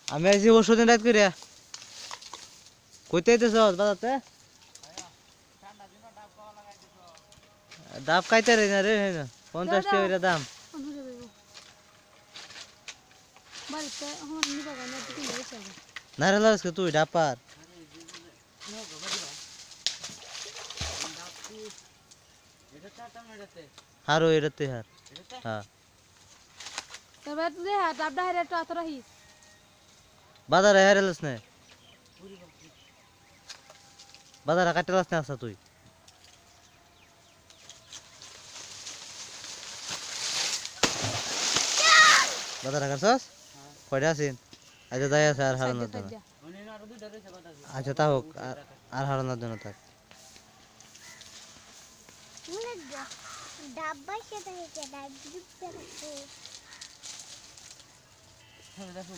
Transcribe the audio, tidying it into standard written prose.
আমি আইছি ওষুধের রাত করিয়া কইতে আইতেছ বাজাতে ডাব খাইতে রে না রে 50 টাকা করে দাম নারে লাস তুই ডাব পার হারো এটাতে হার হ্যাঁ তবে তুই হ্যাঁ ডাবডা হেরে তো আতরা হি বাজারে হারালস না বাজারে কাটলাস না আসা তুই বাজারে কাটছস কয়টা আছেন আচ্ছা যাই আছে আর হারানোর জন্য আচ্ছা তা হোক আর হারানোর জন্য থাক ডাব্বা সেটা হচ্ছে ডাব দিতে রাখো হ্যাঁ দেখো